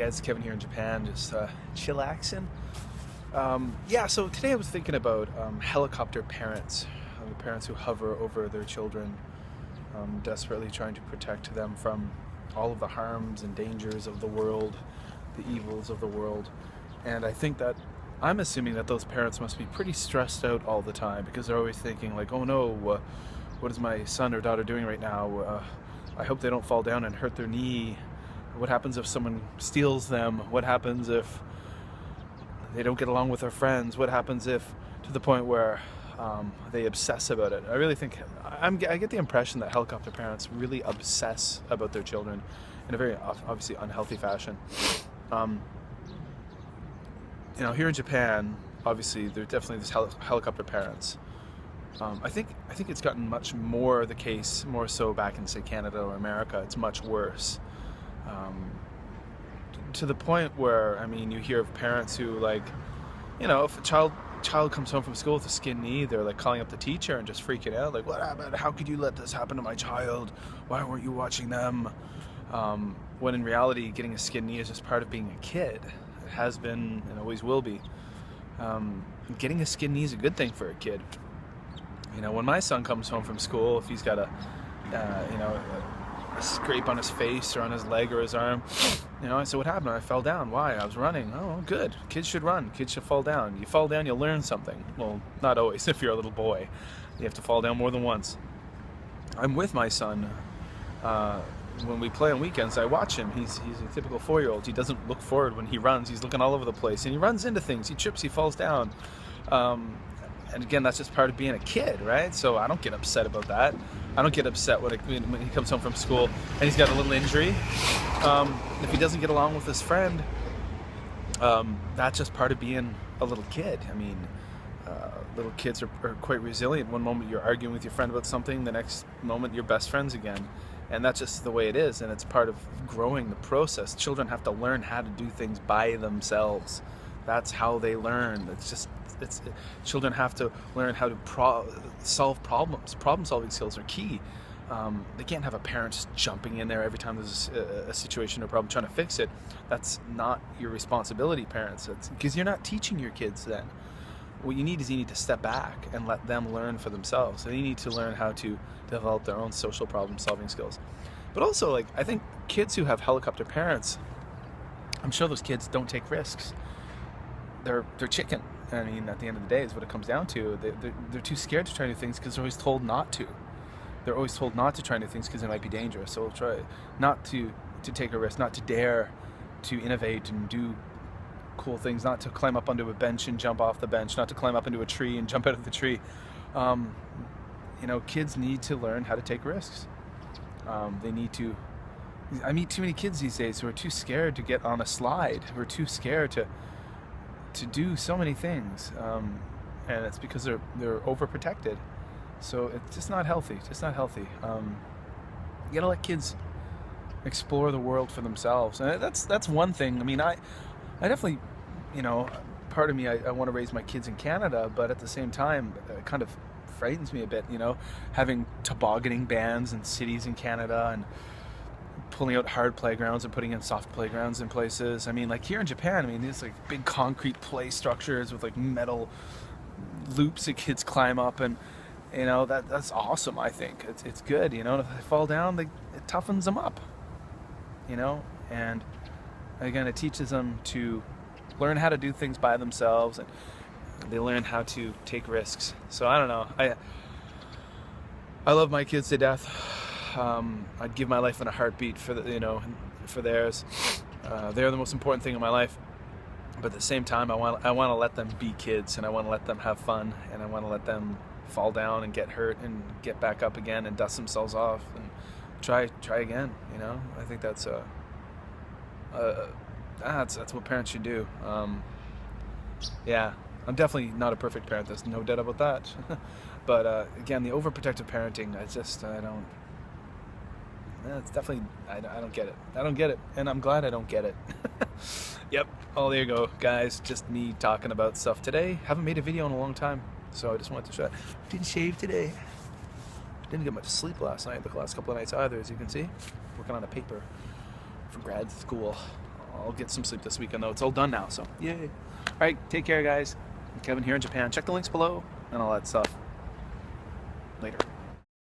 guys, Kevin here in Japan, just chillaxing. Yeah, so today I was thinking about helicopter parents, the parents who hover over their children, desperately trying to protect them from all of the harms and dangers of the world, the evils of the world. And I think that I'm assuming that those parents must be pretty stressed out all the time because they're always thinking like, oh no, what is my son or daughter doing right now? I hope they don't fall down and hurt their knee. What happens if someone steals them? What happens if they don't get along with their friends? What happens if, to the point where they obsess about it? I really think, I get the impression that helicopter parents really obsess about their children in a very obviously unhealthy fashion. Here in Japan, obviously there are definitely these helicopter parents. I think it's gotten much more the case, more so back in, say, Canada or America. It's much worse. To the point where, you hear of parents who, like, if a child comes home from school with a skinned knee, they're like calling up the teacher and just freaking out, like, what happened? How could you let this happen to my child? Why weren't you watching them? When in reality, getting a skinned knee is just part of being a kid. It has been and always will be. Getting a skinned knee is a good thing for a kid. When my son comes home from school, if he's got a scrape on his face or on his leg or his arm, I said, what happened? I fell down. Why? I was running. Oh, good. Kids should run. Kids should fall down. You fall down, you'll learn something. Well, not always. If you're a little boy, you have to fall down more than once. I'm with my son. When we play on weekends, I watch him. He's a typical 4-year-old. He doesn't look forward when he runs. He's looking all over the place, and he runs into things. He trips. He falls down. And again, that's just part of being a kid, right? So I don't get upset about that. I don't get upset when he comes home from school and he's got a little injury. If he doesn't get along with his friend, that's just part of being a little kid. Little kids are quite resilient. One moment you're arguing with your friend about something, the next moment you're best friends again. And that's just the way it is, and it's part of growing the process. Children have to learn how to do things by themselves. That's how they learn. Children have to learn how to solve problems. Problem-solving skills are key. They can't have a parent just jumping in there every time there's a situation or problem trying to fix it. That's not your responsibility, parents. Because you're not teaching your kids then. What you need to step back and let them learn for themselves. They need to learn how to develop their own social problem-solving skills. But also, I think kids who have helicopter parents, I'm sure those kids don't take risks. They're chicken. At the end of the day is what it comes down to. They're too scared to try new things because they're always told not to. They're always told not to try new things because they might be dangerous. So they'll try not to take a risk, not to dare to innovate and do cool things, not to climb up onto a bench and jump off the bench, not to climb up into a tree and jump out of the tree. Kids need to learn how to take risks. They need to. I meet too many kids these days who are too scared to get on a slide, who are too scared to do so many things, and it's because they're overprotected. So it's just not healthy. You gotta let kids explore the world for themselves, and that's one thing. I definitely, part of me, I want to raise my kids in Canada, but at the same time, it kind of frightens me a bit. Having tobogganing bans in cities in Canada and pulling out hard playgrounds and putting in soft playgrounds in places. Here in Japan, these big concrete play structures with metal loops that kids climb up, and that's awesome. I think it's good. If they fall down, it toughens them up. And again, it teaches them to learn how to do things by themselves, and they learn how to take risks. So I don't know. I love my kids to death. I'd give my life in a heartbeat for theirs. They're the most important thing in my life. But at the same time, I want to let them be kids, and I want to let them have fun, and I want to let them fall down and get hurt and get back up again and dust themselves off and try again. I think that's what parents should do. Yeah, I'm definitely not a perfect parent. There's no doubt about that. But again, the overprotective parenting, I don't. It's definitely, I don't get it. I don't get it, and I'm glad I don't get it. Yep. Oh, there you go, guys. Just me talking about stuff today. Haven't made a video in a long time, so I just wanted to show. Didn't shave today. Didn't get much sleep last night. The last couple of nights either, as you can see. Working on a paper for grad school. I'll get some sleep this weekend though. It's all done now, so yay. All right, take care, guys. Kevin here in Japan. Check the links below and all that stuff. Later.